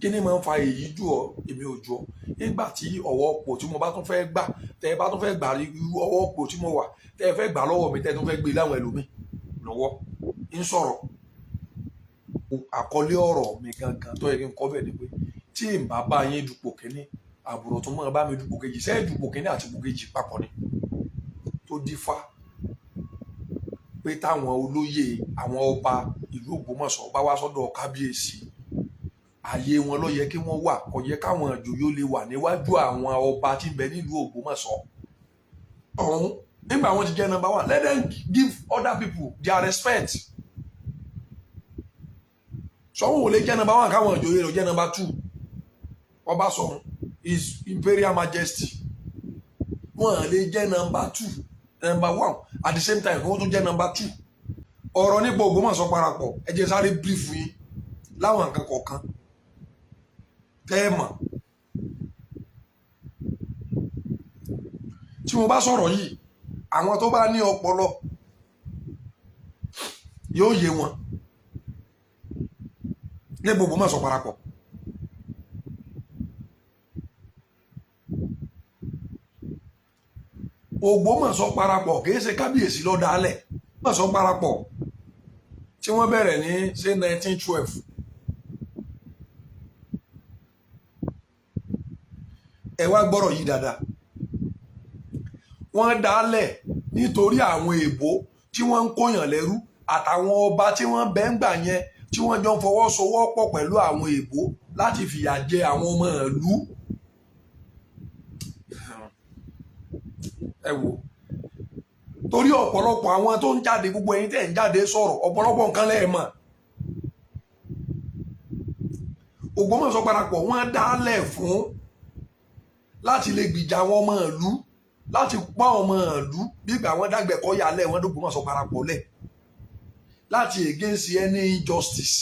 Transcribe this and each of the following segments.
kí ni máa ń fa èyí jù ọ́ èmi ò jù ọ́ nígbà tí ọwọ́ pò tí mo bá tún fẹ́ gbà tẹ́ ẹ bá tún fẹ́ gbà irú ọwọ́ pò tí mo wà tẹ́ ẹ fẹ́ gbà lọ́wọ́ mi tẹ́ ẹ tún fẹ́ gbé láwọn ẹlòmíì lọ́wọ́ ń sọ̀rọ̀ àkọlé ọ̀rọ̀ mi gangan tó yẹ kí n kọ́ bẹ̀ ni pé tí n bá bá yín dupò kínní àbúrò tó máa bá mi dupò kejì sẹ́ẹ̀ dupò kínní àti dupò kejì papọ̀ ni tó dífá pé táwọn olóyè àwọn ọba ìlú Ògbómọ̀ṣọ́ bá wá sọ́dọ̀ kábíyèsí ààyè wọn ló yẹ kí wọ́n wà kò yẹ káwọn ìjòyè lè wà níwájú àwọn ọba tí ń bẹ nílùú Ògbómọ̀ṣọ́ ọ̀hún nígbà wọn ti jẹ́ number one let them give other people their respect sọ́wọ́n ò lè jẹ́ number one káwọn ìjòyè lọ jẹ́ number two ọba sọ̀hún his imperial majesty wọn lè jẹ́ number two number one at the same time kí wọ́n tún jẹ́ number two ọ̀rọ̀ nípa Ògbómọ̀ṣọ́ parapọ̀ ẹ jẹ́ sáré brief yín láwọn nǹkan kọ̀ọ̀kan tẹ́ẹ̀mọ̀ tí mo bá sọ̀rọ̀ yìí àwọn tó bá ní ọpọlọ yóò yé wọn ní Ògbómọ̀ṣọ́ parapọ̀ Ògbómọ̀ṣọ́ parapọ̀ kìí ṣe kábíyèsí ló dálẹ̀ Ògbómọ̀ṣọ́ parapọ̀ tí wọ́n bẹ̀rẹ̀ ní ṣe 1912 ẹ wá gbọ́rọ̀ yìí dáadáa wọ́n dálẹ̀ nítorí àwọn èèbó tí wọ́n ń kóyàn lẹ́rú àtàwọn ọba tí wọ́n bẹ́ ń gbà yẹn tí wọ́n jọ ń fọwọ́sowọ́pọ̀ pẹ̀lú àwọn èèbó láti fìyà jẹ àwọn ọmọ ìlú ẹ wò torí ọ̀pọ̀lọpọ̀ àwọn tó ń jáde gbogbo ẹ̀yin tẹ́ ń jáde sọ̀rọ̀ ọ̀pọ̀lọpọ̀ nǹkan lẹ́ẹ̀ mọ̀ Ògbómọ̀ṣọ́ parapọ̀ wọ́n dálẹ̀ fún láti lè gbìjà àwọn ọmọ ìlú láti pọ́n ọmọ ìlú nígbà wọn dágbẹ̀kọ́ yálẹ̀ wọn d'Ògbómọ̀ṣọ́ parapọ̀ lẹ̀ láti against any injustice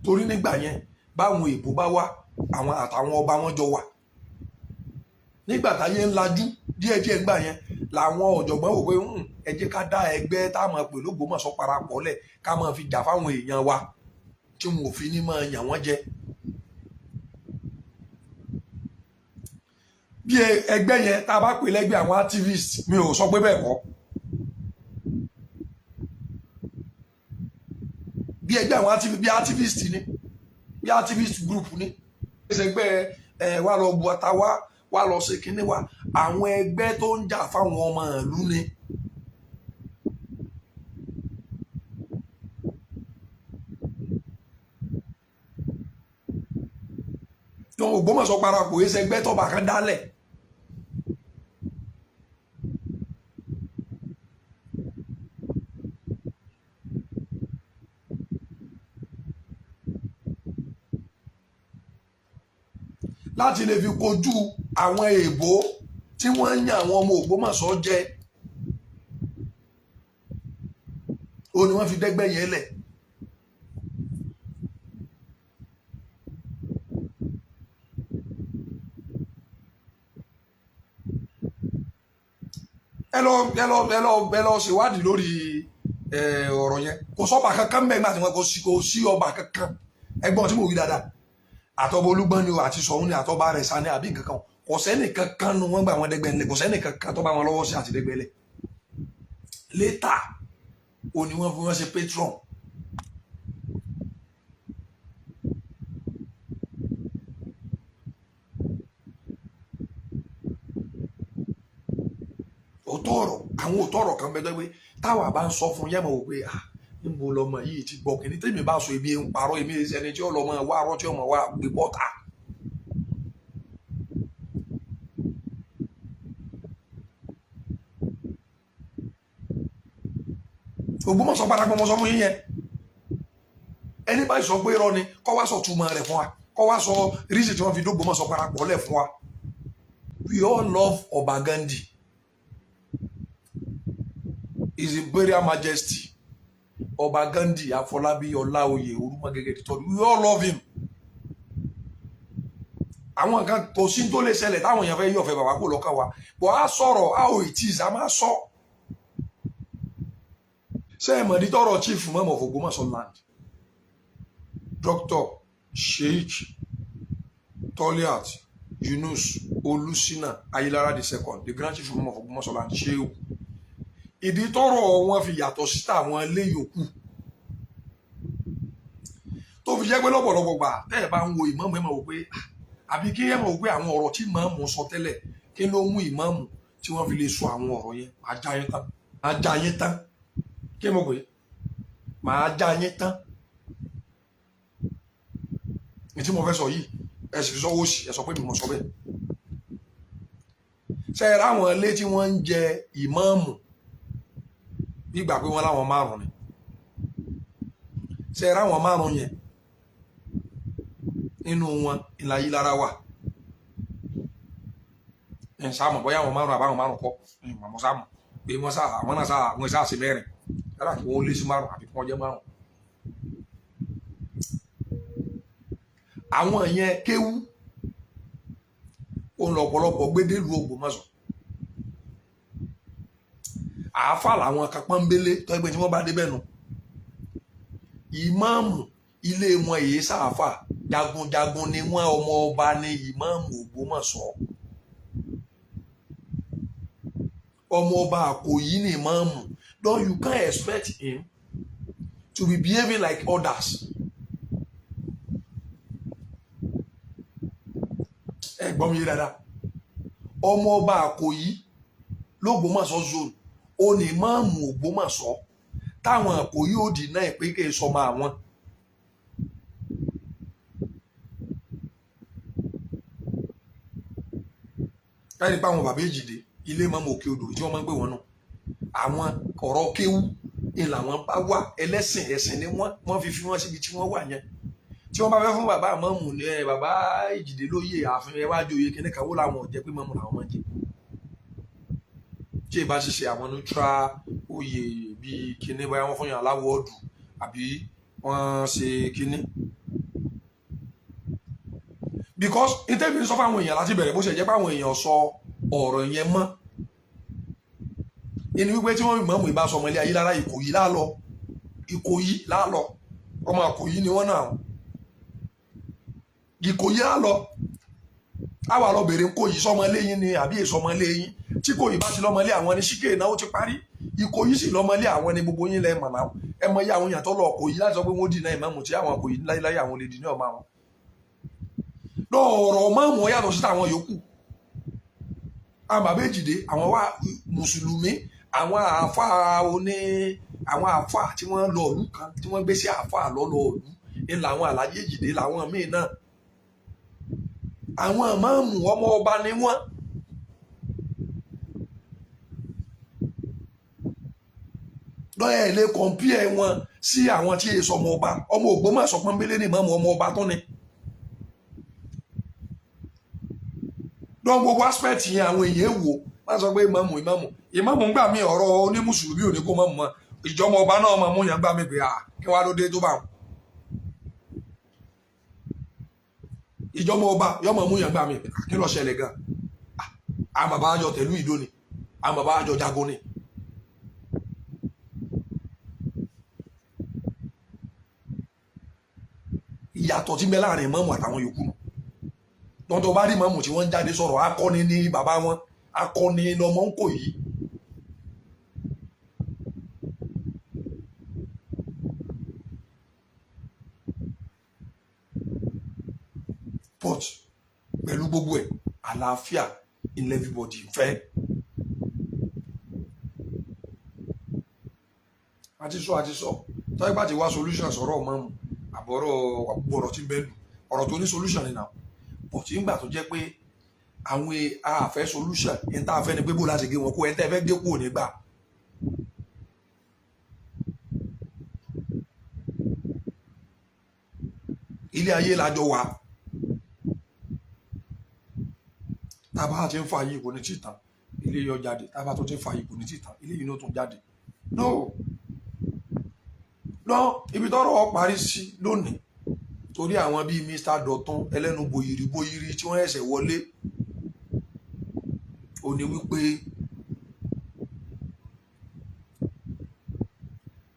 torí nígbà yẹn báwọn èèbó bá wá àwọn àtàwọn ọba wọn jọ wà nígbà táyé ń lajú díẹ̀díẹ̀ gbà yẹn làwọn ọ̀jọ̀gbọ́n wò pé ẹ jẹ́ ká dá ẹgbẹ́ táwọn pè l'Ògbómọ̀ṣọ́ parapọ̀ lẹ̀ ká máa fi jà fáwọn èèyàn wa tí wọn ò fi ní máa yàn wọ́n jẹ. bí ẹgbẹ́ yẹn tá a bá pè lẹ́gbẹ́ àwọn activist mi ò sọ pé bẹ́ẹ̀ kọ́ bí ẹgbẹ́ àwọn activist ni bí activist group ni ẹgbẹ́ wà lọ bu ata wà lọ ṣe kínní wa àwọn ẹgbẹ́ tó ń jà fáwọn ọmọ ìlú ni. Ògbómọ̀ṣọ́ parapọ̀ ẹsẹ̀ ẹgbẹ́ tọ́ba kan dálẹ̀ láti lè fi kojú àwọn èèbó tí wọ́n ń yan àwọn ọmọ Ògbómọ̀ṣọ́ jẹ ó ní wọ́n fi dẹ́gbẹ́ yẹn lẹ̀. ẹ lọ ṣèwádìí lórí ọ̀rọ̀ yẹn kò sọ́ba kankan mẹ́gbà tí wọ́n kò sí ọba kankan ẹgbọ́n tí mo wí dáadáa àtọ́ba Olúgbọ́n ni o àti Ṣọ̀ún ni àtọ́ba rẹ̀ Ṣàní àbí nǹkan kan kò sẹ́nì kankan nu wọ́n gbà wọ́n dẹ́gbẹ́ ńlẹ̀ kò sẹ́nì kankan tó bá wọn lọ́wọ́ sí àti dẹ́gbẹ́ lẹ̀ létà ò ní wọ́n fi wọ́n ṣe patron. àwọn òótọ́ ọ̀rọ̀ kan bẹ́ẹ̀ pé táwa bá ń sọ fún yẹ́mọ̀ wò pé níbo lọmọ yìí ti gbọ́ kìíní tèmi bá sọ ebi ń parọ́ èmi ẹni tí ó lọ́mọ wá arọ́ tí ó mọ̀ wá gbé bọ́ta. Ògbómọ̀ṣọ́ parapọ̀ mọ́ sọ fún yín yẹn ẹni bá sọ pé irọ́ ni kọ́ wá sọ túmọ̀ rẹ̀ fún wa kọ́ wá sọ rísì tí wọ́n fi d'Ògbómọ̀ṣọ́ parapọ̀ lẹ̀ fún wa. We all love Ọba Ghandi, His Imperial Majesty Ọba Ghandi Afọlábí Ọláoyè Orúmọgẹgẹ III. We all love him. àwọn nǹkan kò sí tó lè ṣẹlẹ̀ táwọn èèyàn fẹ́ yọ̀fẹ́ bàbá kò lọ́kàn wa bọ̀ á sọ̀rọ̀ how it is a máa sọ. ṣé ẹ mọ̀ ní tọrọ chief mọ́mọ́ Ògbómọ̀ṣọ́ land Dr. Sheikh Toliat Yunus Olusina Ayilara II, the Grand Chief Imam of Ògbómọ̀ṣọ́ land Shehu. Ìdí tọ́rọ̀ wọn fi yàtọ̀ sí àwọn ilé yòókù tó fi jẹ́ pé lọ́pọ̀lọpọ̀ gbà tẹ́ ẹ̀ bá ń wo ìmáàmù ẹ̀ máa wò pé àbí kí ẹ̀ máa wò pé àwọn ọ̀rọ̀ tí ìmáàmù sọ tẹ́lẹ̀ kí ló mú ìmáàmù tí wọ́n fi lè sọ àwọn ọ̀rọ̀ yẹn ajá yín tán kí mo pè máa já yín tán ní tí mo fẹ́ sọ yìí ẹ sì sọ wọ́ọ̀sì ẹ sọ pé mi mo sọ bẹ́ẹ̀ ṣe é ráwọn ilé tí wọ́n ń jẹ ìmáàmù gbígbà pé wọ́n láwọn márùn ni ṣe é ráwọn márùn yẹn nínú wọn ìlà yìí lára wà ẹ̀ sáàmù bóyá àwọn márùn àbáwọn márùn kọ́ ìmọ̀ sáàmù pé wọ́n sáà àwọn náà sáà wọ́n sáà sí mẹ́rin lára kí wọ́n lé sí márùn àbí kí wọ́n jẹ́ márùn. àwọn yẹn kéwú òun lọ́pọ̀lọpọ̀ gbédèlú Ògbómọ̀ṣọ́ àáfà làwọn kan pọ́nbélé tọ́gbẹ́ tí wọ́n bá débẹ̀ nù ìmáàmù ilé wọn èyí sáàfà jagunjagun ni wọ́n ọmọ ọba ní ìmáàmù Ògbómọ̀ṣọ́ ọmọ ọba Àkòyí ní ìmáàmù. Though you can't expect him to be behaving like others. Ẹ gbọ́ mi dáadáa. Ọmọ ọba Àkòyí l'Ógbómọ̀ṣọ́ zone ó ní ìmáàmù Ògbómọ̀ṣọ́ táwọn Àkòyí ò dì náà pé kí n sọmọ àwọn. Káyọ̀ pé àwọn bàbá Èjìdé ilé mọ́mọ́ Òkè Odò tí wọ́n máa ń pè wọ́n náà. Àwọn ọ̀rọ̀ kéwú ni làwọn bá wà ẹlẹ́sìn ẹ̀sìn ni wọ́n fi wọ́n síbi tí wọ́n wà yẹn tí wọ́n bá fẹ́ fún bàbá àmọ́mù ní bàbá Èjìdé lóye ààfin ẹ wá joyè kíní kan wó làwọn ò jẹ́ pé mọ́mù làwọn máa jẹ tí ìbá ṣiṣẹ́ àwọn neutral oyè bíi kíní báyà wọ́n fún yàn láwọ̀ ọ̀dù àbí wọ́n ṣe kíní. Because ìtẹ́bí ń sọ fáwọn èèyàn láti bẹ̀rẹ̀ bó ṣe jẹ́ pé àwọn èèyàn sọ ọ̀rọ̀ yẹn mọ́ ẹni wípé tí wọ́n mọ̀ọ́mù ìbá sọmọ ilé Ayélára Ìkòyí lálọ ọmọ Àkòyí ni wọ́n náà Ìkòyí lálọ àwa lọ bèrè Ìkòyí sọmọ ilé yín ni àbí èsọmọ ilé yín tí Ìkòyí bá ti lọmọ ilé àwọn ní síkè náà ó ti parí Ìkòyí sì lọmọ ilé àwọn ní gbogbo yín lẹ́ẹ̀ màmá ẹ mọ iye àwọn èèyàn tó lọ Ìkòyí láti sọ pé wọ́n dì náà ìmáàmù tí àwọn Ìkòyí láyé àwọn lè dì ní ọmọ àwọn lọ́ọ̀rọ̀ máàmù yàtọ̀ sí àwọn yòókù àwọn bàbá Èjìdé àwọn wá mùsùlùmí àwọn àáfàá tí wọ́n lọ ìlú kan tí wọ́n gbé sí àáfàá lọ́lọ́ ìlú ní làwọn Àlàjì Èjìdé làwọn míì náà àwọn ìmáàmù ọmọ ọba ni wọ́n lọ́yẹ̀ lè kọ̀ǹpìẹ̀ wọn sí àwọn tí èso ọmọ ọba ọmọ Ògbómọ̀ṣọ́ pọ́nbélé ní ìmáàmù ọmọ ọba tó ni lọ́n gbogbo aspect yẹn àwọn èèyàn wò wọ́n sọ pé ìmáàmù gbà mí ọ̀rọ̀ onímùsùlùmí ò ní kó mọ̀ mọ́ ìjọmọ ọba náà máa mú yàn gbà mí pé kí wàá ló dé tó bá wọn. ìjọmọ ọba yọ máa mú yàn gbà mí kí ló ṣẹlẹ̀ gan àwọn bàbá àjọ tẹ̀lú ìdó ni àwọn bàbá àjọ jagun ni. ìyàtọ̀ tí ń bẹ láàrin ìmáàmù àtàwọn yòókù náà tó bá rí ìmáàmù tí wọ́n ń jáde sọ̀rọ̀ akọni ní bàbá wọn akọni lọmọ ń kò yìí. but pẹ̀lú gbogbo ẹ̀ àlàáfíà in everybody fẹ́. àti sọ tọ́jú bá ti wá solution sọ̀rọ̀ mọ́mù àbọ̀rọ̀ tí ń bẹ́ẹ̀ lù ọ̀rọ̀ tó ní solution ni náà but nígbà tó jẹ́ pé àwọn àfẹ́ solution ní tá a fẹ́ ni pé bó láti gé wọn kó ẹ tẹ́ fẹ́ gé kúrò nígbà. ilé ayé lájọ wà tábà ti ń fa yìí kò ní títàn ilé yọ jáde tábà tó ti ń fa yìí kò ní títàn ilé yìí ló tún jáde no ibi tọ́rọ̀ parí sí lónìí torí àwọn bíi Mr. Dọ̀tun ẹlẹ́nu bòyìrì tí wọ́n ẹ̀sẹ̀ wọlé ó ní wípé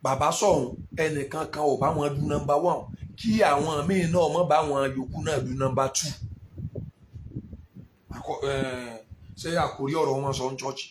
bàbá sọ̀hún ẹnìkan kan ò bá wọn dún nọ́mbà 1 kí àwọn míì náà mọ́ bá wọn yòókù náà lu nọ́mbà 2 ṣé àkórí ọ̀rọ̀ wọn sọ ń chọ́ọ̀chì